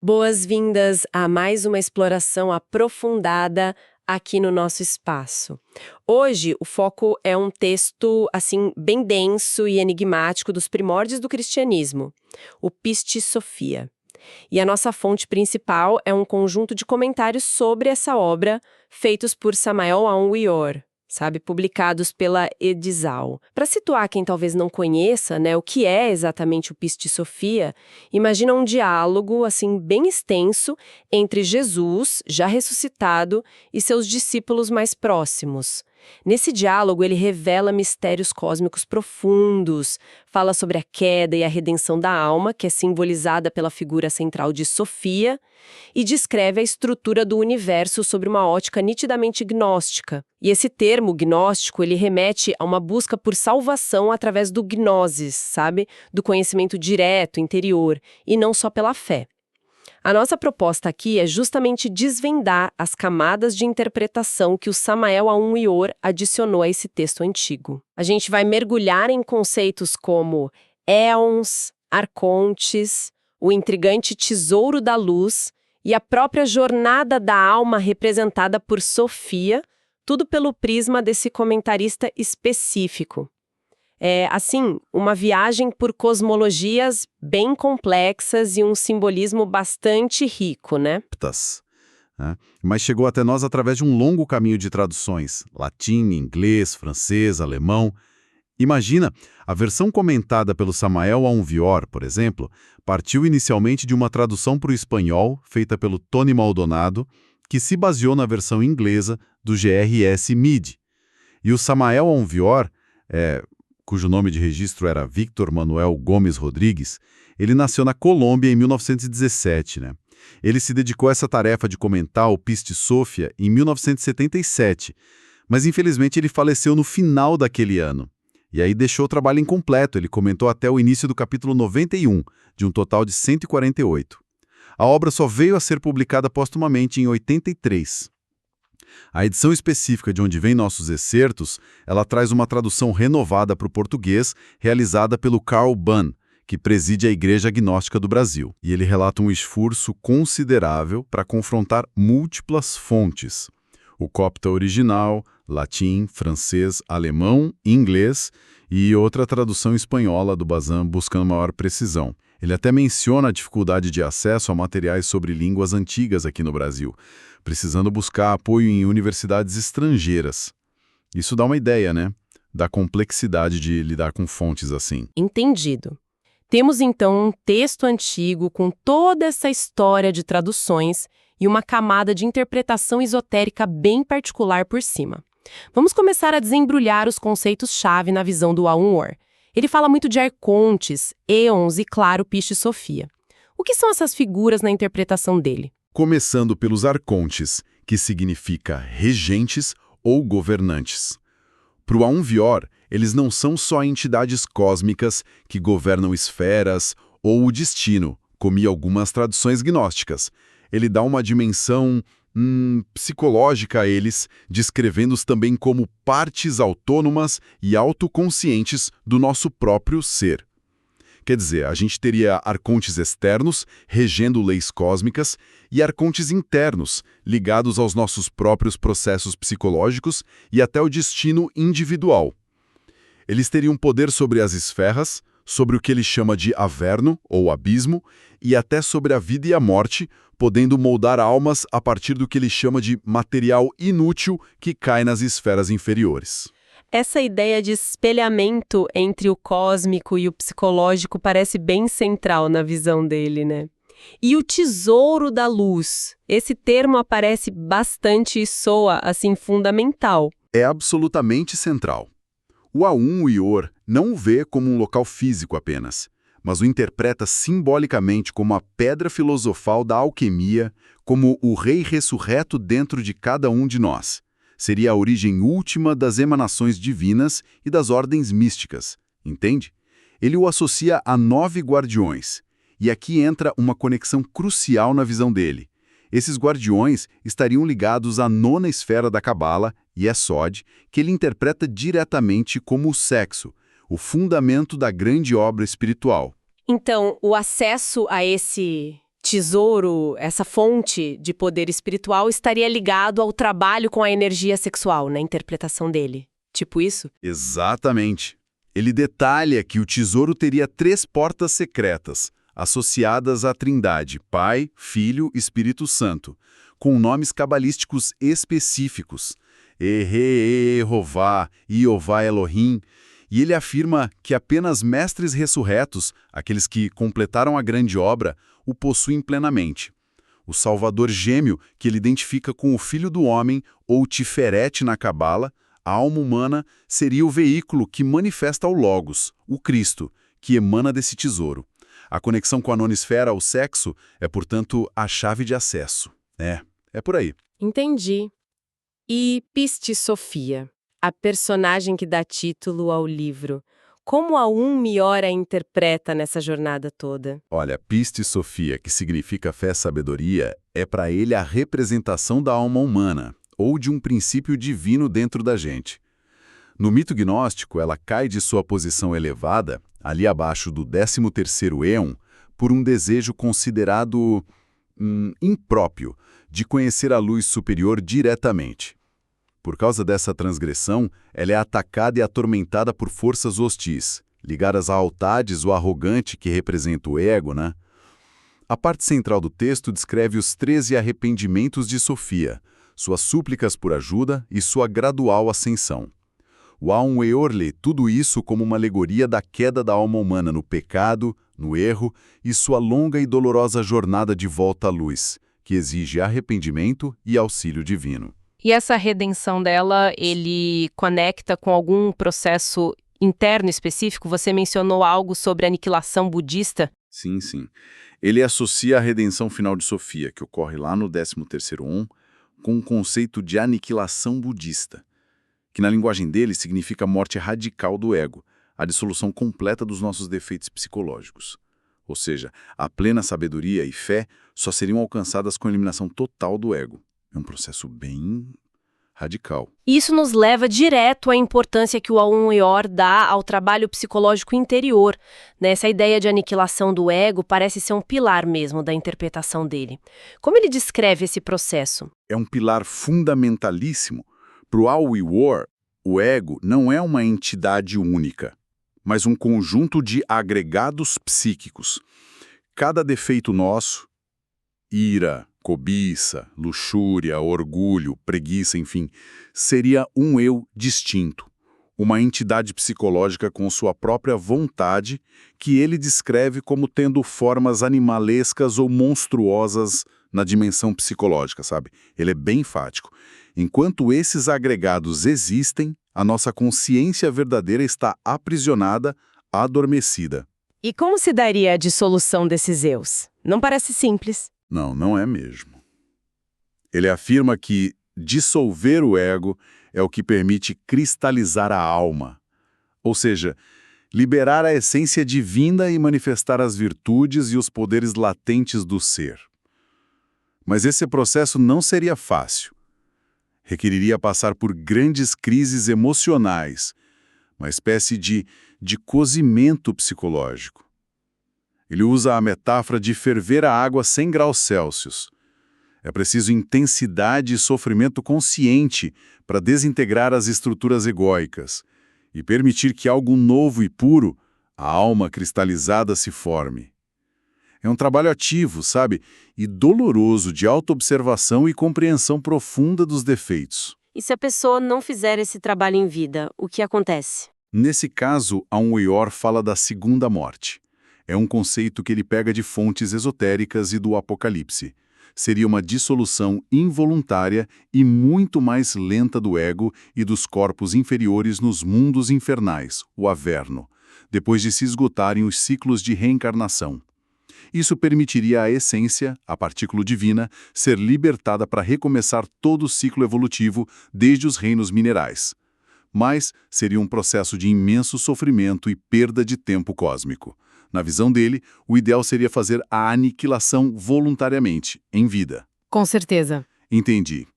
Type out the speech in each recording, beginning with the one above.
Boas-vindas a mais uma exploração aprofundada aqui no nosso espaço. Hoje, o foco é um texto, assim, bem denso e enigmático dos primórdios do cristianismo, o Pistis Sophia. E a nossa fonte principal é um conjunto de comentários sobre essa obra, feitos por Samael Aun-Weor, sabe, publicados pela Edizal. Para situar quem talvez não conheça, né, o que é exatamente o Pistis Sophia, imagina um diálogo, assim, bem extenso entre Jesus, já ressuscitado, e seus discípulos mais próximos. Nesse diálogo, ele revela mistérios cósmicos profundos, fala sobre a queda e a redenção da alma, que é simbolizada pela figura central de Sofia, e descreve a estrutura do universo sobre uma ótica nitidamente gnóstica. E esse termo gnóstico, ele remete a uma busca por salvação através do gnosis, sabe? Do conhecimento direto, interior, e não só pela fé. A nossa proposta aqui é justamente desvendar as camadas de interpretação que o Samael Aun-Weor adicionou a esse texto antigo. A gente vai mergulhar em conceitos como éons, arcontes, o intrigante tesouro da luz e a própria jornada da alma representada por Sofia, tudo pelo prisma desse comentarista específico. É, assim, uma viagem por cosmologias bem complexas e um simbolismo bastante rico, né? Mas chegou até nós através de um longo caminho de traduções, latim, inglês, francês, alemão. Imagina, a versão comentada pelo Samael Aun-Weor, por exemplo, partiu inicialmente de uma tradução para o espanhol, feita pelo Tony Maldonado, que se baseou na versão inglesa do GRS Mid. E o Samael Aun-Weor, cujo nome de registro era Victor Manuel Gomes Rodrigues, ele nasceu na Colômbia em 1917, né? Ele se dedicou a essa tarefa de comentar o Pistis Sophia em 1977, mas infelizmente ele faleceu no final daquele ano. E aí deixou o trabalho incompleto, ele comentou até o início do capítulo 91, de um total de 148. A obra só veio a ser publicada póstumamente em 83. A edição específica de onde vêm nossos excertos, ela traz uma tradução renovada para o português, realizada pelo Carl Bunn, que preside a Igreja Agnóstica do Brasil. E ele relata um esforço considerável para confrontar múltiplas fontes. O copta original, latim, francês, alemão, inglês e outra tradução espanhola do Bazin buscando maior precisão. Ele até menciona a dificuldade de acesso a materiais sobre línguas antigas aqui no Brasil, precisando buscar apoio em universidades estrangeiras. Isso dá uma ideia, né? Da complexidade de lidar com fontes assim. Entendido. Temos então um texto antigo com toda essa história de traduções e uma camada de interpretação esotérica bem particular por cima. Vamos começar a desembrulhar os conceitos-chave na visão do Aun-Weor. Ele fala muito de arcontes, éons e, claro, Pistis Sophia. O que são essas figuras na interpretação dele? Começando pelos arcontes, que significa regentes ou governantes. Para o Aun-Weor, eles não são só entidades cósmicas que governam esferas ou o destino, como em algumas traduções gnósticas. Ele dá uma dimensão psicológica a eles, descrevendo-os também como partes autônomas e autoconscientes do nosso próprio ser. Quer dizer, a gente teria arcontes externos, regendo leis cósmicas, e arcontes internos, ligados aos nossos próprios processos psicológicos e até o destino individual. Eles teriam poder sobre as esferas, sobre o que ele chama de averno, ou abismo, e até sobre a vida e a morte, podendo moldar almas a partir do que ele chama de material inútil que cai nas esferas inferiores. Essa ideia de espelhamento entre o cósmico e o psicológico parece bem central na visão dele, né? E o tesouro da luz, esse termo aparece bastante e soa, assim, fundamental. É absolutamente central. O Aun-Weor não o vê como um local físico apenas, mas o interpreta simbolicamente como a pedra filosofal da alquimia, como o rei ressurreto dentro de cada um de nós. Seria a origem última das emanações divinas e das ordens místicas, entende? Ele o associa a 9 guardiões, e aqui entra uma conexão crucial na visão dele. Esses guardiões estariam ligados à 9ª esfera da Cabala, Yesod, que ele interpreta diretamente como o sexo, o fundamento da grande obra espiritual. Então, o acesso a esse tesouro, essa fonte de poder espiritual, estaria ligado ao trabalho com a energia sexual, na interpretação dele. Tipo isso? Exatamente. Ele detalha que o tesouro teria 3 portas secretas, associadas à Trindade, Pai, Filho e Espírito Santo, com nomes cabalísticos específicos, Ehová, Iová Elohim, e ele afirma que apenas mestres ressurretos, aqueles que completaram a grande obra, o possuem plenamente. O Salvador gêmeo, que ele identifica com o Filho do Homem, ou Tiferet na Cabala, a alma humana, seria o veículo que manifesta o Logos, o Cristo, que emana desse tesouro. A conexão com a nonisfera, o sexo, é, portanto, a chave de acesso. É por aí. Entendi. E Piste Sofia, a personagem que dá título ao livro. Como a Mior a interpreta nessa jornada toda? Olha, Piste Sofia, que significa fé e sabedoria, é para ele a representação da alma humana, ou de um princípio divino dentro da gente. No mito gnóstico, ela cai de sua posição elevada, ali abaixo do 13º éon, por um desejo considerado impróprio, de conhecer a luz superior diretamente. Por causa dessa transgressão, ela é atacada e atormentada por forças hostis, ligadas a Altades, o arrogante que representa o ego, né? A parte central do texto descreve os 13 arrependimentos de Sofia, suas súplicas por ajuda e sua gradual ascensão. O Aun-Weor lê tudo isso como uma alegoria da queda da alma humana no pecado, no erro e sua longa e dolorosa jornada de volta à luz, que exige arrependimento e auxílio divino. E essa redenção dela, ele conecta com algum processo interno específico? Você mencionou algo sobre a aniquilação budista? Sim, sim. Ele associa a redenção final de Sofia, que ocorre lá no 13º Om, com o conceito de aniquilação budista, que na linguagem dele significa morte radical do ego, a dissolução completa dos nossos defeitos psicológicos. Ou seja, a plena sabedoria e fé só seriam alcançadas com a eliminação total do ego. É um processo bem radical. Isso nos leva direto à importância que o Aun-Weor dá ao trabalho psicológico interior. Essa ideia de aniquilação do ego parece ser um pilar mesmo da interpretação dele. Como ele descreve esse processo? É um pilar fundamentalíssimo. Para o Aun-Weor, o ego não é uma entidade única, mas um conjunto de agregados psíquicos. Cada defeito nosso, ira, cobiça, luxúria, orgulho, preguiça, enfim, seria um eu distinto, uma entidade psicológica com sua própria vontade que ele descreve como tendo formas animalescas ou monstruosas na dimensão psicológica, sabe? Ele é bem enfático. Enquanto esses agregados existem, a nossa consciência verdadeira está aprisionada, adormecida. E como se daria a dissolução desses eus? Não parece simples. Não, não é mesmo. Ele afirma que dissolver o ego é o que permite cristalizar a alma, ou seja, liberar a essência divina e manifestar as virtudes e os poderes latentes do ser. Mas esse processo não seria fácil. Requeriria passar por grandes crises emocionais, uma espécie de cozimento psicológico. Ele usa a metáfora de ferver a água 100 graus Celsius. É preciso intensidade e sofrimento consciente para desintegrar as estruturas egóicas e permitir que algo novo e puro, a alma cristalizada, se forme. É um trabalho ativo, sabe? E doloroso de autoobservação e compreensão profunda dos defeitos. E se a pessoa não fizer esse trabalho em vida, o que acontece? Nesse caso, Aun-Weor fala da segunda morte. É um conceito que ele pega de fontes esotéricas e do Apocalipse. Seria uma dissolução involuntária e muito mais lenta do ego e dos corpos inferiores nos mundos infernais, o Averno, depois de se esgotarem os ciclos de reencarnação. Isso permitiria à essência, a partícula divina, ser libertada para recomeçar todo o ciclo evolutivo desde os reinos minerais. Mas seria um processo de imenso sofrimento e perda de tempo cósmico. Na visão dele, o ideal seria fazer a aniquilação voluntariamente, em vida. Com certeza. Entendi.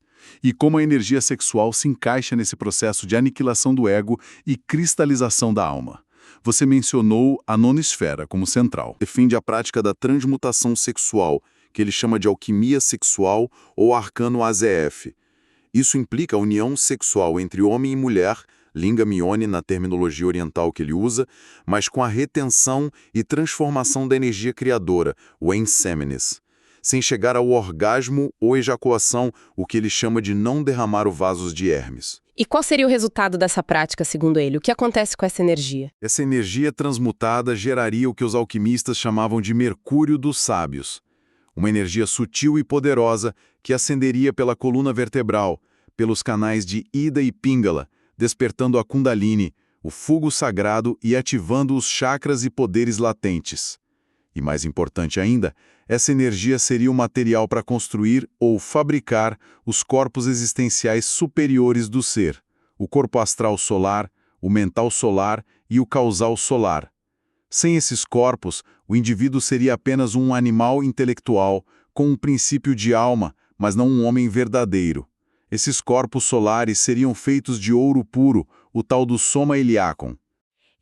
E como a energia sexual se encaixa nesse processo de aniquilação do ego e cristalização da alma? Você mencionou a nonosfera como central. Defende a prática da transmutação sexual, que ele chama de alquimia sexual ou arcano AZF. Isso implica a união sexual entre homem e mulher, lingam yoni na terminologia oriental que ele usa, mas com a retenção e transformação da energia criadora, o ensêmenes, sem chegar ao orgasmo ou ejaculação, o que ele chama de não derramar o vasos de Hermes. E qual seria o resultado dessa prática, segundo ele? O que acontece com essa energia? Essa energia transmutada geraria o que os alquimistas chamavam de mercúrio dos sábios, uma energia sutil e poderosa que ascenderia pela coluna vertebral, pelos canais de Ida e Pingala, despertando a Kundalini, o fogo sagrado e ativando os chakras e poderes latentes. E mais importante ainda, essa energia seria o material para construir ou fabricar os corpos existenciais superiores do ser, o corpo astral solar, o mental solar e o causal solar. Sem esses corpos, o indivíduo seria apenas um animal intelectual, com um princípio de alma, mas não um homem verdadeiro. Esses corpos solares seriam feitos de ouro puro, o tal do Soma Eliakon.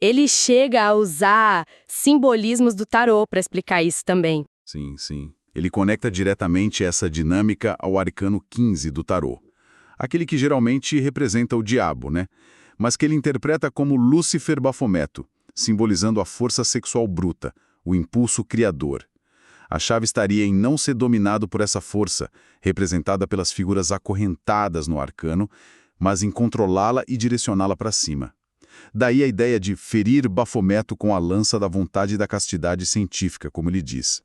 Ele chega a usar simbolismos do tarô para explicar isso também. Sim, sim. Ele conecta diretamente essa dinâmica ao arcano 15 do tarô. Aquele que geralmente representa o diabo, né? Mas que ele interpreta como Lúcifer Bafometo, simbolizando a força sexual bruta, o impulso criador. A chave estaria em não ser dominado por essa força, representada pelas figuras acorrentadas no arcano, mas em controlá-la e direcioná-la para cima. Daí a ideia de ferir Bafometo com a lança da vontade e da castidade científica, como ele diz.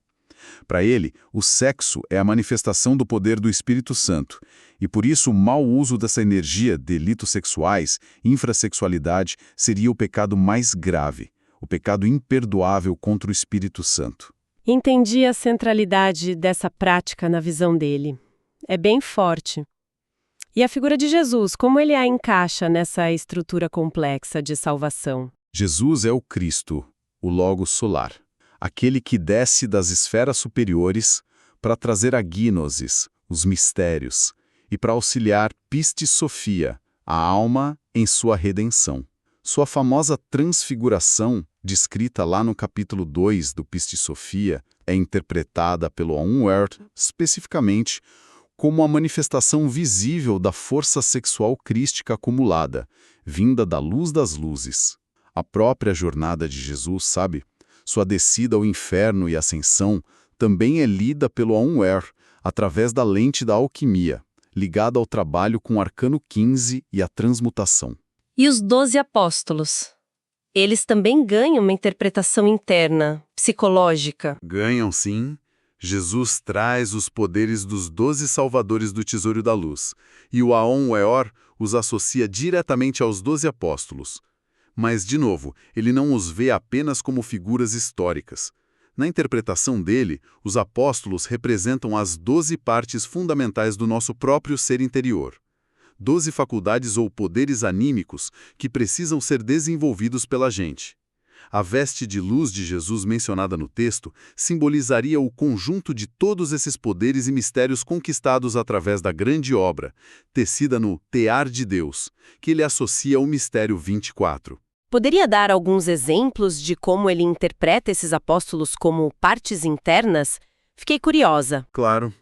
Para ele, o sexo é a manifestação do poder do Espírito Santo, e por isso o mau uso dessa energia, delitos sexuais, infrassexualidade, seria o pecado mais grave, o pecado imperdoável contra o Espírito Santo. Entendi a centralidade dessa prática na visão dele. É bem forte. E a figura de Jesus, como ele a encaixa nessa estrutura complexa de salvação? Jesus é o Cristo, o Logos solar, aquele que desce das esferas superiores para trazer a gnosis, os mistérios, e para auxiliar Pistis Sophia, a alma em sua redenção. Sua famosa transfiguração, descrita lá no capítulo 2 do Pistis Sophia, é interpretada pelo Unwert, especificamente, como a manifestação visível da força sexual crística acumulada, vinda da luz das luzes. A própria jornada de Jesus, sabe? Sua descida ao inferno e ascensão também é lida pelo Unwert através da lente da alquimia, ligada ao trabalho com o arcano 15 e a transmutação. E os 12 apóstolos? Eles também ganham uma interpretação interna, psicológica. Ganham, sim. Jesus traz os poderes dos 12 salvadores do Tesouro da Luz, e o Aon Weor os associa diretamente aos 12 apóstolos. Mas, de novo, ele não os vê apenas como figuras históricas. Na interpretação dele, os apóstolos representam as 12 partes fundamentais do nosso próprio ser interior. 12 faculdades ou poderes anímicos que precisam ser desenvolvidos pela gente. A veste de luz de Jesus mencionada no texto simbolizaria o conjunto de todos esses poderes e mistérios conquistados através da grande obra, tecida no tear de Deus, que ele associa ao mistério 24. Poderia dar alguns exemplos de como ele interpreta esses apóstolos como partes internas? Fiquei curiosa. Claro.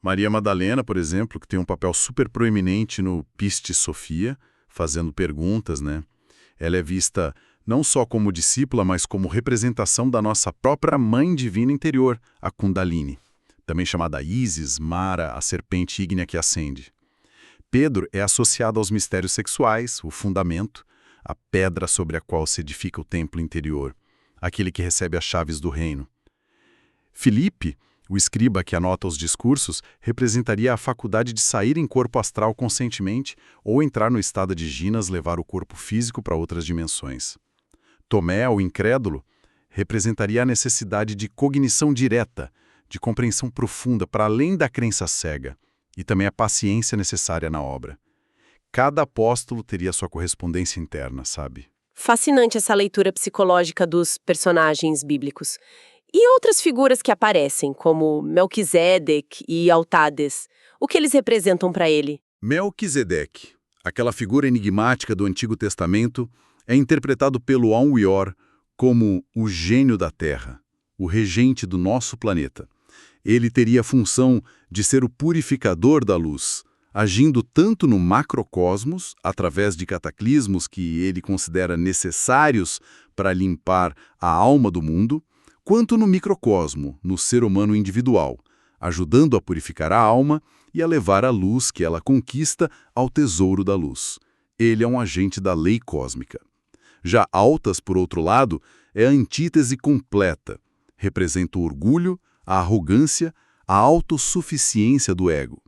Maria Madalena, por exemplo, que tem um papel super proeminente no Pistis Sophia, fazendo perguntas, né? Ela é vista não só como discípula, mas como representação da nossa própria mãe divina interior, a Kundalini, também chamada Isis, Mara, a serpente ígnea que ascende. Pedro é associado aos mistérios sexuais, o fundamento, a pedra sobre a qual se edifica o templo interior, aquele que recebe as chaves do reino. Filipe, o escriba que anota os discursos, representaria a faculdade de sair em corpo astral conscientemente ou entrar no estado de Ginas, levar o corpo físico para outras dimensões. Tomé, o incrédulo, representaria a necessidade de cognição direta, de compreensão profunda para além da crença cega, e também a paciência necessária na obra. Cada apóstolo teria sua correspondência interna, sabe? Fascinante essa leitura psicológica dos personagens bíblicos. E outras figuras que aparecem, como Melquisedeque e Altades, o que eles representam para ele? Melquisedeque, aquela figura enigmática do Antigo Testamento, É interpretado pelo Aun-Weor como o gênio da Terra, o regente do nosso planeta. Ele teria a função de ser o purificador da luz, agindo tanto no macrocosmos, através de cataclismos que ele considera necessários para limpar a alma do mundo, quanto no microcosmo, no ser humano individual, ajudando a purificar a alma e a levar a luz que ela conquista ao tesouro da luz. Ele é um agente da lei cósmica. Já Altas, por outro lado, é a antítese completa. Representa o orgulho, a arrogância, a autossuficiência do ego.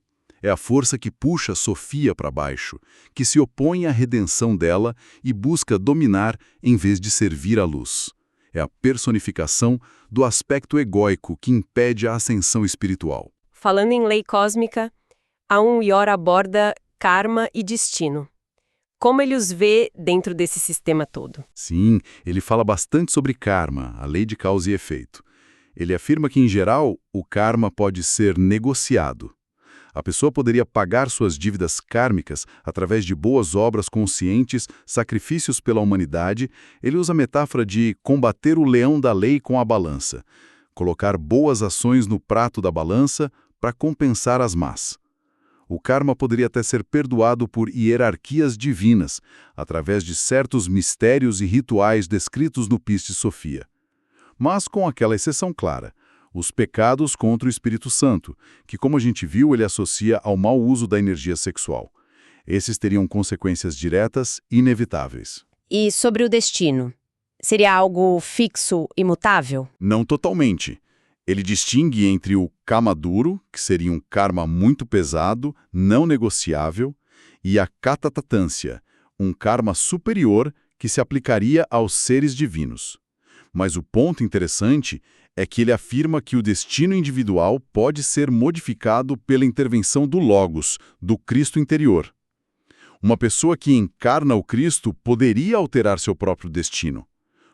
É a força que puxa Sofia para baixo, que se opõe à redenção dela e busca dominar em vez de servir à luz. É a personificação do aspecto egóico que impede a ascensão espiritual. Falando em lei cósmica, Aun-Weor aborda karma e destino. Como ele os vê dentro desse sistema todo? Sim, ele fala bastante sobre karma, a lei de causa e efeito. Ele afirma que, em geral, o karma pode ser negociado. A pessoa poderia pagar suas dívidas kármicas através de boas obras conscientes, sacrifícios pela humanidade. Ele usa a metáfora de combater o leão da lei com a balança, colocar boas ações no prato da balança para compensar as más. O karma poderia até ser perdoado por hierarquias divinas, através de certos mistérios e rituais descritos no Pistis Sophia. Mas com aquela exceção clara: os pecados contra o Espírito Santo, que, como a gente viu, ele associa ao mau uso da energia sexual. Esses teriam consequências diretas e inevitáveis. E sobre o destino? Seria algo fixo, imutável? Não totalmente. Ele distingue entre o kama duro, que seria um karma muito pesado, não negociável, e a katatatância, um karma superior que se aplicaria aos seres divinos. Mas o ponto interessante é que ele afirma que o destino individual pode ser modificado pela intervenção do Logos, do Cristo interior. Uma pessoa que encarna o Cristo poderia alterar seu próprio destino.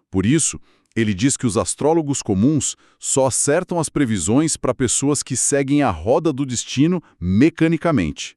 Por isso, ele diz que os astrólogos comuns só acertam as previsões para pessoas que seguem a roda do destino mecanicamente.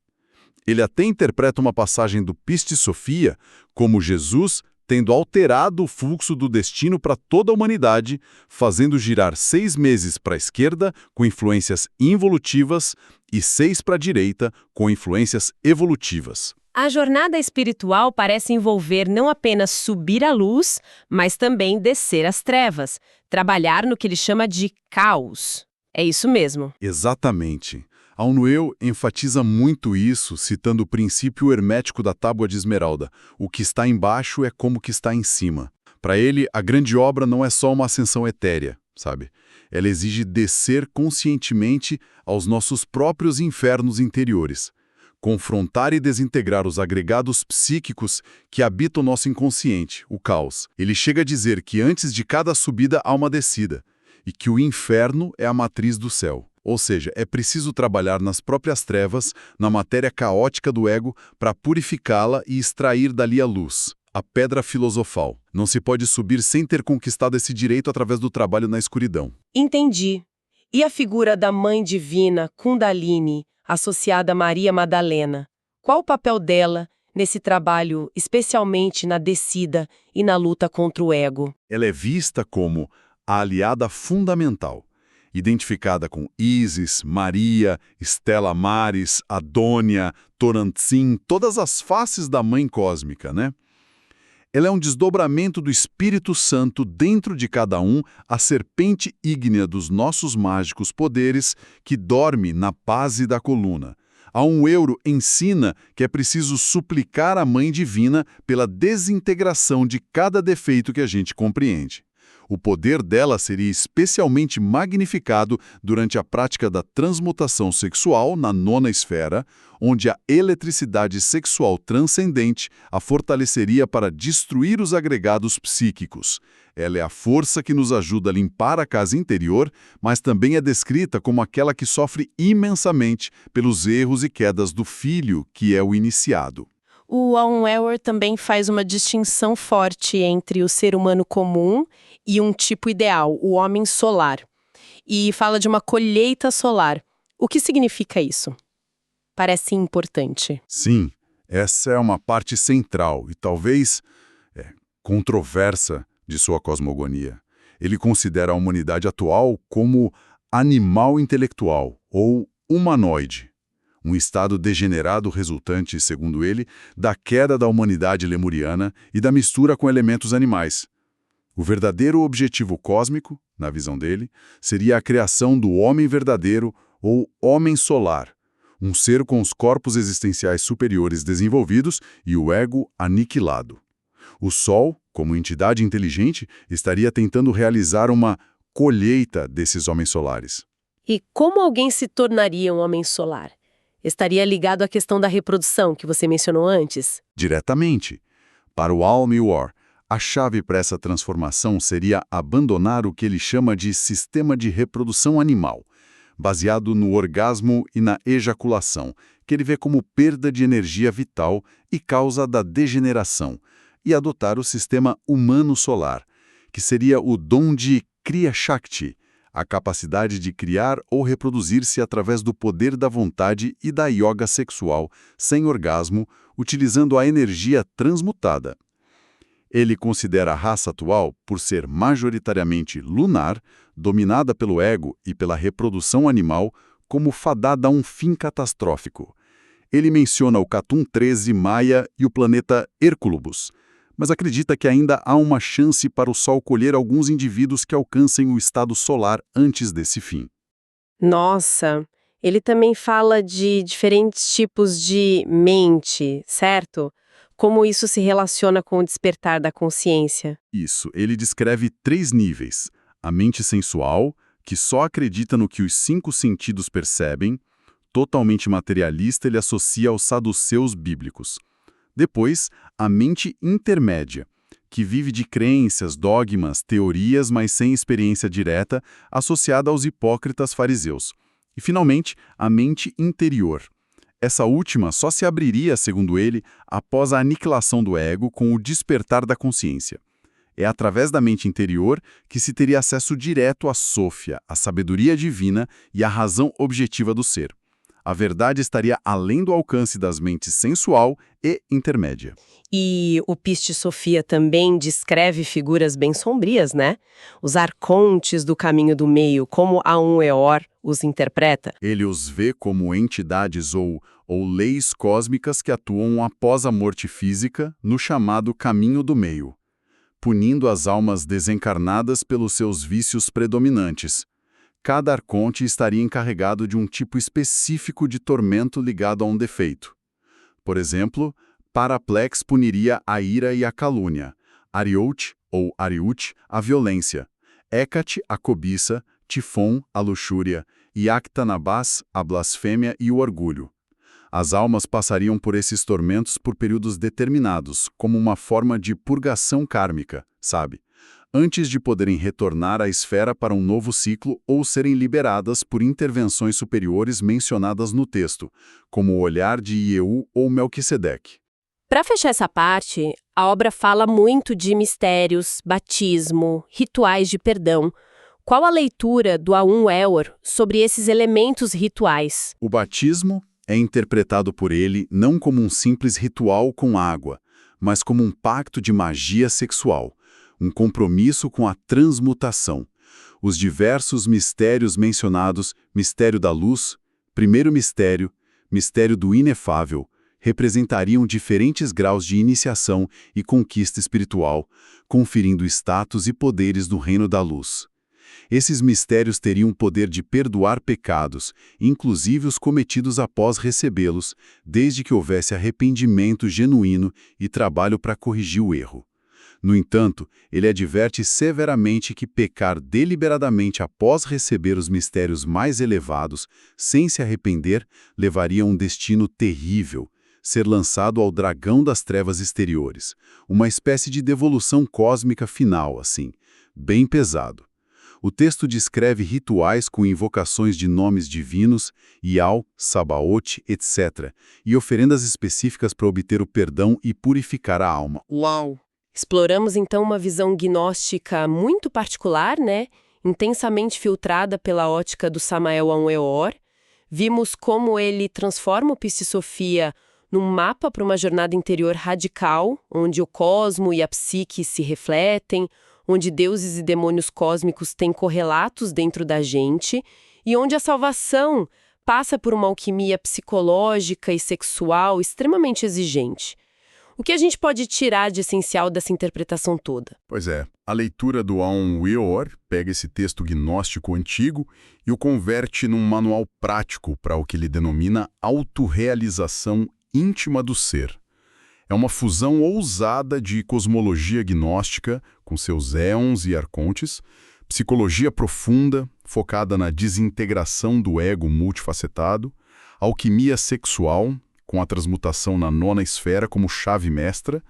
Ele até interpreta uma passagem do Pistis Sophia como Jesus tendo alterado o fluxo do destino para toda a humanidade, fazendo girar 6 meses para a esquerda, com influências involutivas, e 6 para a direita, com influências evolutivas. A jornada espiritual parece envolver não apenas subir à luz, mas também descer às trevas, trabalhar no que ele chama de caos. É isso mesmo. Exatamente. Aun-Weor enfatiza muito isso, citando o princípio hermético da Tábua de Esmeralda. O que está embaixo é como o que está em cima. Para ele, a grande obra não é só uma ascensão etérea, sabe? Ela exige descer conscientemente aos nossos próprios infernos interiores. Confrontar e desintegrar os agregados psíquicos que habitam o nosso inconsciente, o caos. Ele chega a dizer que antes de cada subida há uma descida, e que o inferno é a matriz do céu. Ou seja, é preciso trabalhar nas próprias trevas, na matéria caótica do ego, para purificá-la e extrair dali a luz, a pedra filosofal. Não se pode subir sem ter conquistado esse direito através do trabalho na escuridão. Entendi. E a figura da Mãe Divina, Kundalini, associada a Maria Madalena? Qual o papel dela nesse trabalho, especialmente na descida e na luta contra o ego? Ela é vista como a aliada fundamental, identificada com Ísis, Maria, Stella Maris, Adônia, Torantzin, todas as faces da Mãe Cósmica, né? Ela é um desdobramento do Espírito Santo dentro de cada um, a serpente ígnea dos nossos mágicos poderes que dorme na base da coluna. Aun-Weor ensina que é preciso suplicar a Mãe Divina pela desintegração de cada defeito que a gente compreende. O poder dela seria especialmente magnificado durante a prática da transmutação sexual na 9ª esfera, onde a eletricidade sexual transcendente a fortaleceria para destruir os agregados psíquicos. Ela é a força que nos ajuda a limpar a casa interior, mas também é descrita como aquela que sofre imensamente pelos erros e quedas do filho, que é o iniciado. O Aun-Weor também faz uma distinção forte entre o ser humano comum e um tipo ideal, o homem solar. E fala de uma colheita solar. O que significa isso? Parece importante. Sim, essa é uma parte central e talvez controversa de sua cosmogonia. Ele considera a humanidade atual como animal intelectual ou humanoide, um estado degenerado resultante, segundo ele, da queda da humanidade lemuriana e da mistura com elementos animais. O verdadeiro objetivo cósmico, na visão dele, seria a criação do homem verdadeiro ou homem solar, um ser com os corpos existenciais superiores desenvolvidos e o ego aniquilado. O Sol, como entidade inteligente, estaria tentando realizar uma colheita desses homens solares. E como alguém se tornaria um homem solar? Estaria ligado à questão da reprodução que você mencionou antes? Diretamente. Para o Al-Miwar, a chave para essa transformação seria abandonar o que ele chama de sistema de reprodução animal, baseado no orgasmo e na ejaculação, que ele vê como perda de energia vital e causa da degeneração, e adotar o sistema humano-solar, que seria o dom de Kriya Shakti, a capacidade de criar ou reproduzir-se através do poder da vontade e da yoga sexual, sem orgasmo, utilizando a energia transmutada. Ele considera a raça atual, por ser majoritariamente lunar, dominada pelo ego e pela reprodução animal, como fadada a um fim catastrófico. Ele menciona o Catum 13 Maia e o planeta Herculubus, mas acredita que ainda há uma chance para o Sol colher alguns indivíduos que alcancem o estado solar antes desse fim. Nossa, ele também fala de diferentes tipos de mente, certo? Como isso se relaciona com o despertar da consciência? Isso, ele descreve 3 níveis. A mente sensual, que só acredita no que os 5 sentidos percebem, totalmente materialista, ele associa aos saduceus bíblicos. Depois, a mente intermédia, que vive de crenças, dogmas, teorias, mas sem experiência direta, associada aos hipócritas fariseus. E, finalmente, a mente interior. Essa última só se abriria, segundo ele, após a aniquilação do ego com o despertar da consciência. É através da mente interior que se teria acesso direto à Sófia, a sabedoria divina e à razão objetiva do ser. A verdade estaria além do alcance das mentes sensual e intermédia. E o Piste Sofia também descreve figuras bem sombrias, né? Os arcontes do caminho do meio, como Aun-Weor os interpreta. Ele os vê como entidades ou leis cósmicas que atuam após a morte física no chamado caminho do meio, punindo as almas desencarnadas pelos seus vícios predominantes. Cada arconte estaria encarregado de um tipo específico de tormento ligado a um defeito. Por exemplo, Paraplex puniria a ira e a calúnia, Ariout, ou Ariut, a violência, Hecate, a cobiça, Tifon, a luxúria, e Actanabás, a blasfêmia e o orgulho. As almas passariam por esses tormentos por períodos determinados, como uma forma de purgação kármica, sabe? Antes de poderem retornar à esfera para um novo ciclo ou serem liberadas por intervenções superiores mencionadas no texto, como o olhar de Ieu ou Melquisedeque. Para fechar essa parte, a obra fala muito de mistérios, batismo, rituais de perdão. Qual a leitura do Aun-Weor sobre esses elementos rituais? O batismo é interpretado por ele não como um simples ritual com água, mas como um pacto de magia sexual, um compromisso com a transmutação. Os diversos mistérios mencionados, mistério da luz, primeiro mistério, mistério do inefável, representariam diferentes graus de iniciação e conquista espiritual, conferindo status e poderes no reino da luz. Esses mistérios teriam o poder de perdoar pecados, inclusive os cometidos após recebê-los, desde que houvesse arrependimento genuíno e trabalho para corrigir o erro. No entanto, ele adverte severamente que pecar deliberadamente após receber os mistérios mais elevados, sem se arrepender, levaria a um destino terrível, ser lançado ao dragão das trevas exteriores, uma espécie de devolução cósmica final, assim, bem pesado. O texto descreve rituais com invocações de nomes divinos, Ial, Sabaote, etc., e oferendas específicas para obter o perdão e purificar a alma. Uau! Exploramos então uma visão gnóstica muito particular, né? Intensamente filtrada pela ótica do Samael Aun-Weor. Vimos como ele transforma o Piste Sofia num mapa para uma jornada interior radical, onde o cosmo e a psique se refletem, onde deuses e demônios cósmicos têm correlatos dentro da gente, e onde a salvação passa por uma alquimia psicológica e sexual extremamente exigente. O que a gente pode tirar de essencial dessa interpretação toda? Pois é, a leitura do Aon Weor pega esse texto gnóstico antigo e o converte num manual prático para o que ele denomina autorrealização íntima do ser. É uma fusão ousada de cosmologia gnóstica, com seus éons e arcontes, psicologia profunda, focada na desintegração do ego multifacetado, alquimia sexual, com a transmutação na nona esfera como chave mestra,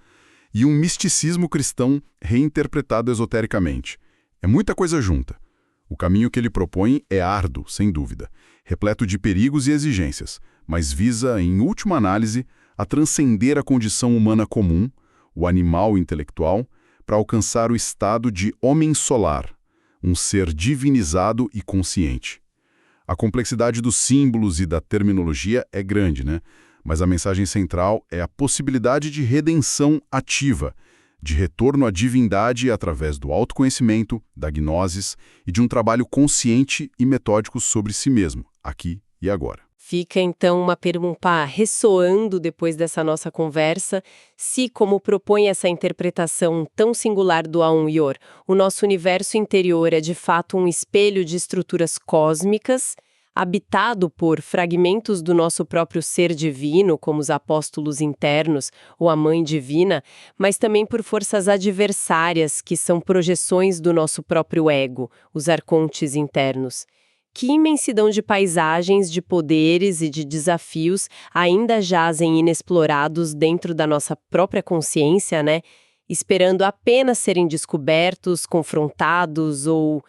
e um misticismo cristão reinterpretado esotericamente. É muita coisa junta. O caminho que ele propõe é árduo, sem dúvida, repleto de perigos e exigências, mas visa, em última análise, a transcender a condição humana comum, o animal intelectual, para alcançar o estado de homem solar, um ser divinizado e consciente. A complexidade dos símbolos e da terminologia é grande, né? Mas a mensagem central é a possibilidade de redenção ativa, de retorno à divindade através do autoconhecimento, da gnosis e de um trabalho consciente e metódico sobre si mesmo, aqui e agora. Fica, então, uma pergunta ressoando depois dessa nossa conversa, se, como propõe essa interpretação tão singular do Aon Weor, o nosso universo interior é de fato um espelho de estruturas cósmicas, habitado por fragmentos do nosso próprio ser divino, como os apóstolos internos ou a Mãe Divina, mas também por forças adversárias, que são projeções do nosso próprio ego, os arcontes internos. Que imensidão de paisagens, de poderes e de desafios ainda jazem inexplorados dentro da nossa própria consciência, né? Esperando apenas serem descobertos, confrontados ou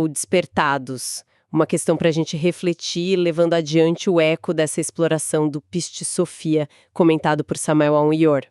despertados. Uma questão para a gente refletir, levando adiante o eco dessa exploração do Piste Sophia, comentado por Samael Aon Weor.